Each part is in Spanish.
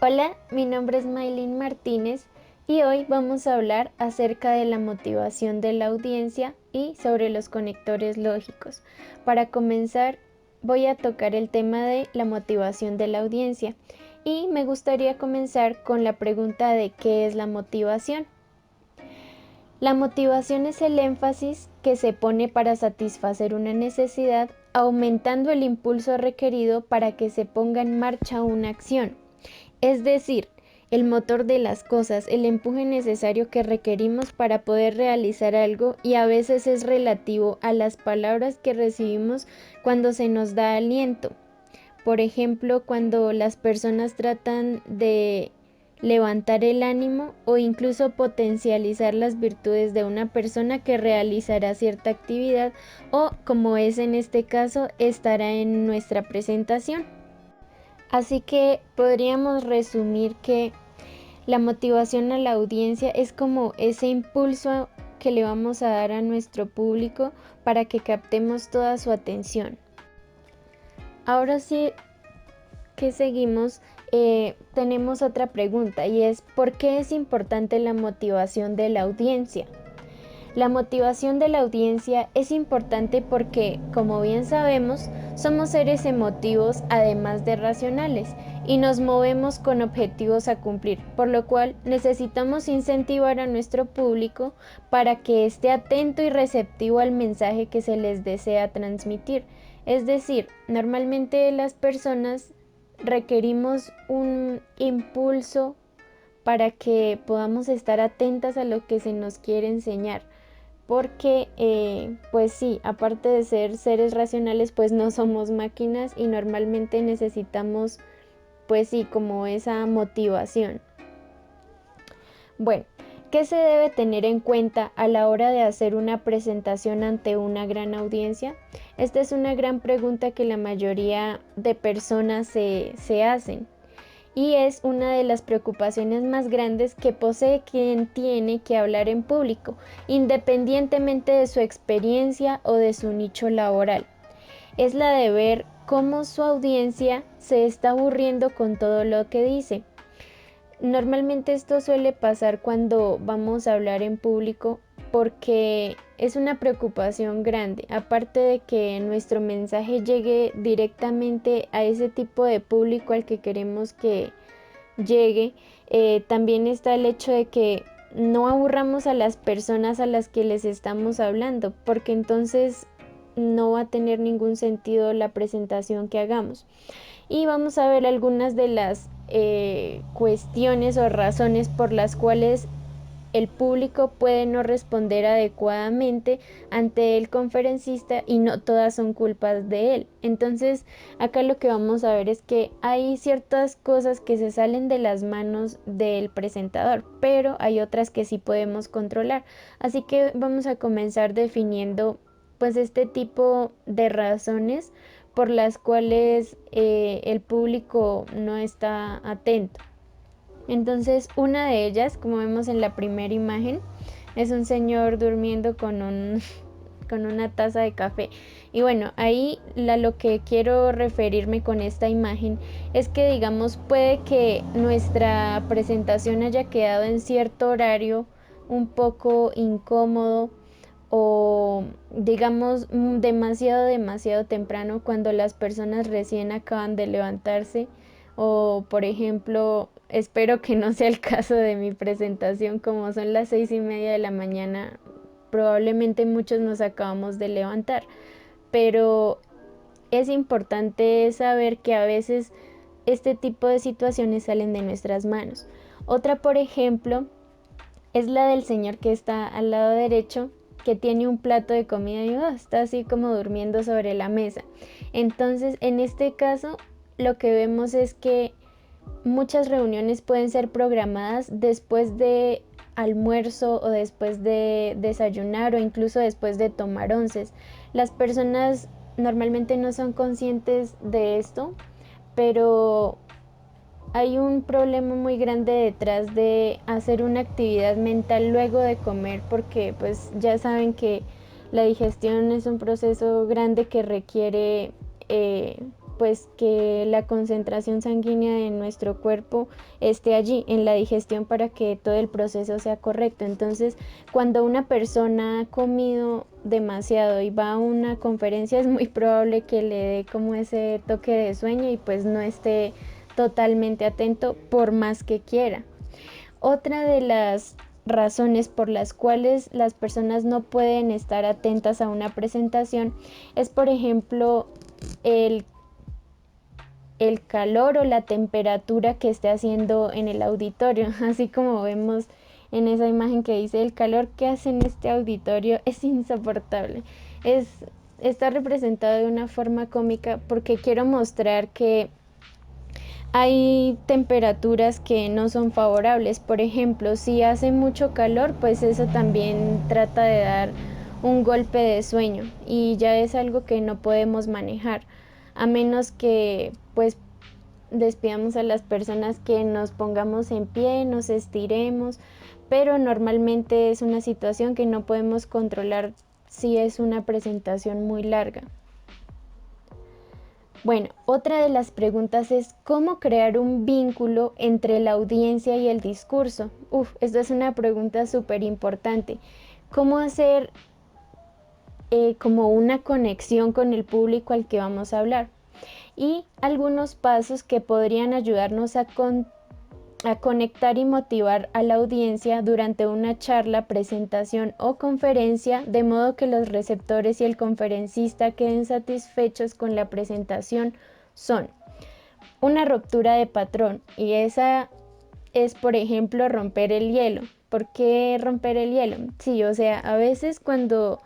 Hola, mi nombre es Maylin Martínez y hoy vamos a hablar acerca de la motivación de la audiencia y sobre los conectores lógicos. Para comenzar, voy a tocar el tema de la motivación de la audiencia y me gustaría comenzar con la pregunta de ¿qué es la motivación? La motivación es el énfasis que se pone para satisfacer una necesidad, aumentando el impulso requerido para que se ponga en marcha una acción. Es decir, el motor de las cosas, el empuje necesario que requerimos para poder realizar algo, y a veces es relativo a las palabras que recibimos cuando se nos da aliento. Por ejemplo, cuando las personas tratan de levantar el ánimo o incluso potencializar las virtudes de una persona que realizará cierta actividad o, como es en este caso, estará en nuestra presentación. Así que podríamos resumir que la motivación a la audiencia es como ese impulso que le vamos a dar a nuestro público para que captemos toda su atención. Ahora sí que seguimos, tenemos otra pregunta y es ¿por qué es importante la motivación de la audiencia? La motivación de la audiencia es importante porque, como bien sabemos, somos seres emotivos además de racionales y nos movemos con objetivos a cumplir, por lo cual necesitamos incentivar a nuestro público para que esté atento y receptivo al mensaje que se les desea transmitir. Es decir, normalmente las personas requerimos un impulso para que podamos estar atentas a lo que se nos quiere enseñar porque pues sí, aparte de ser seres racionales, pues no somos máquinas y normalmente necesitamos pues sí, como esa motivación. Bueno, ¿qué se debe tener en cuenta a la hora de hacer una presentación ante una gran audiencia? Esta es una gran pregunta que la mayoría de personas se hacen y es una de las preocupaciones más grandes que posee quien tiene que hablar en público, independientemente de su experiencia o de su nicho laboral. Es la de ver cómo su audiencia se está aburriendo con todo lo que dice. Normalmente esto suele pasar cuando vamos a hablar en público porque es una preocupación grande, aparte de que nuestro mensaje llegue directamente a ese tipo de público al que queremos que llegue, también está el hecho de que no aburramos a las personas a las que les estamos hablando, porque entonces no va a tener ningún sentido la presentación que hagamos. Y vamos a ver algunas de las cuestiones o razones por las cuales el público puede no responder adecuadamente ante el conferencista y no todas son culpas de él. Entonces, acá lo que vamos a ver es que hay ciertas cosas que se salen de las manos del presentador, pero hay otras que sí podemos controlar. Así que vamos a comenzar definiendo pues este tipo de razones por las cuales el público no está atento. Entonces, una de ellas, como vemos en la primera imagen, es un señor durmiendo con una taza de café. Y bueno, ahí lo que quiero referirme con esta imagen es que, digamos, puede que nuestra presentación haya quedado en cierto horario un poco incómodo o digamos demasiado temprano cuando las personas recién acaban de levantarse o por ejemplo espero que no sea el caso de mi presentación como son las 6:30 de la mañana, probablemente muchos nos acabamos de levantar, pero es importante saber que a veces este tipo de situaciones salen de nuestras manos. Otra, por ejemplo, es la del señor que está al lado derecho, que tiene un plato de comida y está así como durmiendo sobre la mesa. Entonces, en este caso, lo que vemos es que muchas reuniones pueden ser programadas después de almuerzo o después de desayunar o incluso después de tomar onces. Las personas normalmente no son conscientes de esto, pero hay un problema muy grande detrás de hacer una actividad mental luego de comer porque pues ya saben que la digestión es un proceso grande que requiere pues que la concentración sanguínea de nuestro cuerpo esté allí en la digestión para que todo el proceso sea correcto. Entonces, cuando una persona ha comido demasiado y va a una conferencia, es muy probable que le dé como ese toque de sueño y pues no esté totalmente atento por más que quiera. Otra de las razones por las cuales las personas no pueden estar atentas a una presentación es, por ejemplo, el, el calor o la temperatura que esté haciendo en el auditorio, así como vemos en esa imagen que dice el calor que hace en este auditorio es insoportable. Es, está representado de una forma cómica porque quiero mostrar que hay temperaturas que no son favorables. Por ejemplo, si hace mucho calor, pues eso también trata de dar un golpe de sueño y ya es algo que no podemos manejar, a menos que pues despidamos a las personas, que nos pongamos en pie, nos estiremos, pero normalmente es una situación que no podemos controlar si es una presentación muy larga. Bueno, otra de las preguntas es cómo crear un vínculo entre la audiencia y el discurso. Esto es una pregunta súper importante. ¿Cómo hacer como una conexión con el público al que vamos a hablar? Y algunos pasos que podrían ayudarnos a conectar y motivar a la audiencia durante una charla, presentación o conferencia, de modo que los receptores y el conferencista queden satisfechos con la presentación, son una ruptura de patrón, y esa es, por ejemplo, romper el hielo. ¿Por qué romper el hielo? Sí, o sea, a veces cuando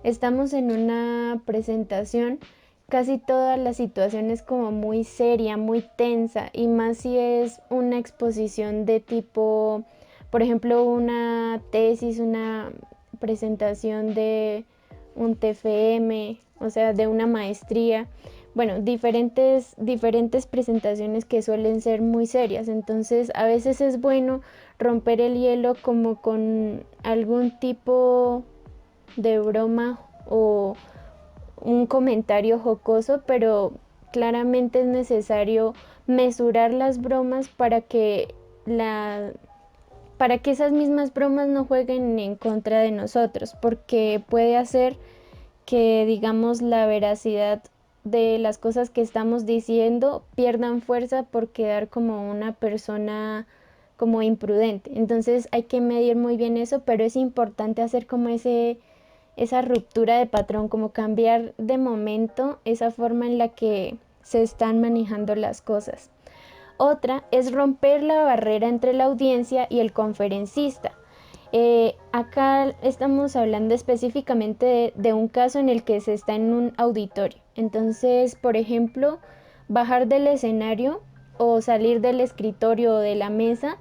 estamos en una presentación, casi toda la situación es como muy seria, muy tensa, y más si es una exposición de tipo, por ejemplo, una tesis, una presentación de un TFM, o sea, de una maestría. Bueno, diferentes presentaciones que suelen ser muy serias. Entonces, a veces es bueno romper el hielo como con algún tipo de broma o un comentario jocoso, pero claramente es necesario mesurar las bromas para que esas mismas bromas no jueguen en contra de nosotros, porque puede hacer que, digamos, la veracidad de las cosas que estamos diciendo pierdan fuerza por quedar como una persona como imprudente. Entonces hay que medir muy bien eso, pero es importante hacer como esa ruptura de patrón, como cambiar de momento esa forma en la que se están manejando las cosas. Otra es romper la barrera entre la audiencia y el conferencista. Acá estamos hablando específicamente de un caso en el que se está en un auditorio. Entonces, por ejemplo, bajar del escenario o salir del escritorio o de la mesa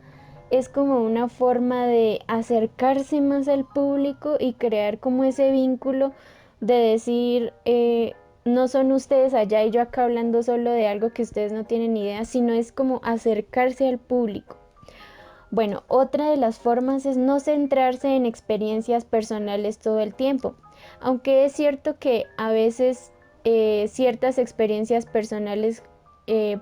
es como una forma de acercarse más al público y crear como ese vínculo de decir, no son ustedes allá y yo acá hablando solo de algo que ustedes no tienen idea, sino es como acercarse al público. Bueno, otra de las formas es no centrarse en experiencias personales todo el tiempo, aunque es cierto que a veces ciertas experiencias personales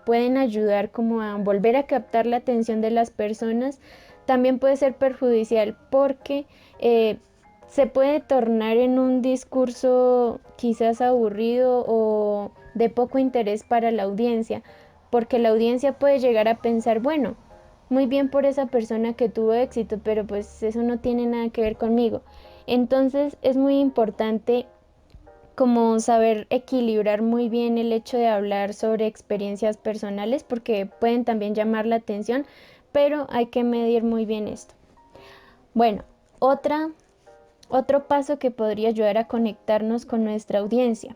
pueden ayudar como a volver a captar la atención de las personas, también puede ser perjudicial porque se puede tornar en un discurso quizás aburrido o de poco interés para la audiencia, porque la audiencia puede llegar a pensar, bueno, muy bien por esa persona que tuvo éxito, pero pues eso no tiene nada que ver conmigo. Entonces es muy importante como saber equilibrar muy bien el hecho de hablar sobre experiencias personales, porque pueden también llamar la atención, pero hay que medir muy bien esto. Bueno, otro paso que podría ayudar a conectarnos con nuestra audiencia: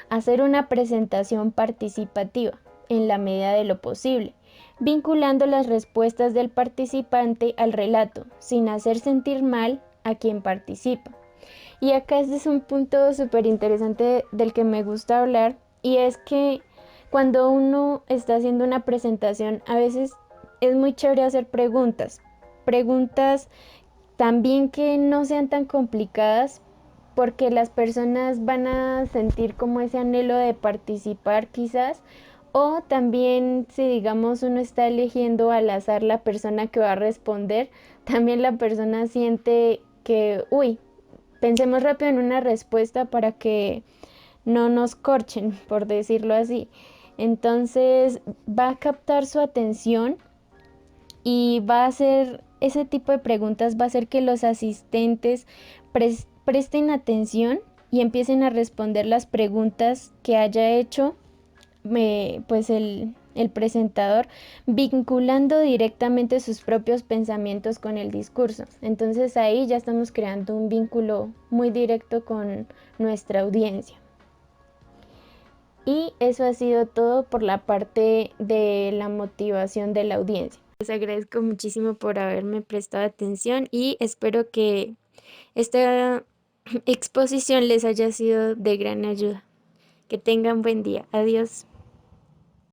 hacer una presentación participativa en la medida de lo posible, vinculando las respuestas del participante al relato, sin hacer sentir mal a quien participa. Y acá este es un punto súper interesante del que me gusta hablar, y es que cuando uno está haciendo una presentación, a veces es muy chévere hacer preguntas también que no sean tan complicadas, porque las personas van a sentir como ese anhelo de participar quizás, o también si digamos uno está eligiendo al azar la persona que va a responder, también la persona siente que, uy, pensemos rápido en una respuesta para que no nos corchen, por decirlo así. Entonces va a captar su atención y va a hacer ese tipo de preguntas, va a hacer que los asistentes presten atención y empiecen a responder las preguntas que haya hecho pues el presentador, vinculando directamente sus propios pensamientos con el discurso. Entonces ahí ya estamos creando un vínculo muy directo con nuestra audiencia. Y eso ha sido todo por la parte de la motivación de la audiencia. Les agradezco muchísimo por haberme prestado atención y espero que esta exposición les haya sido de gran ayuda. Que tengan buen día. Adiós.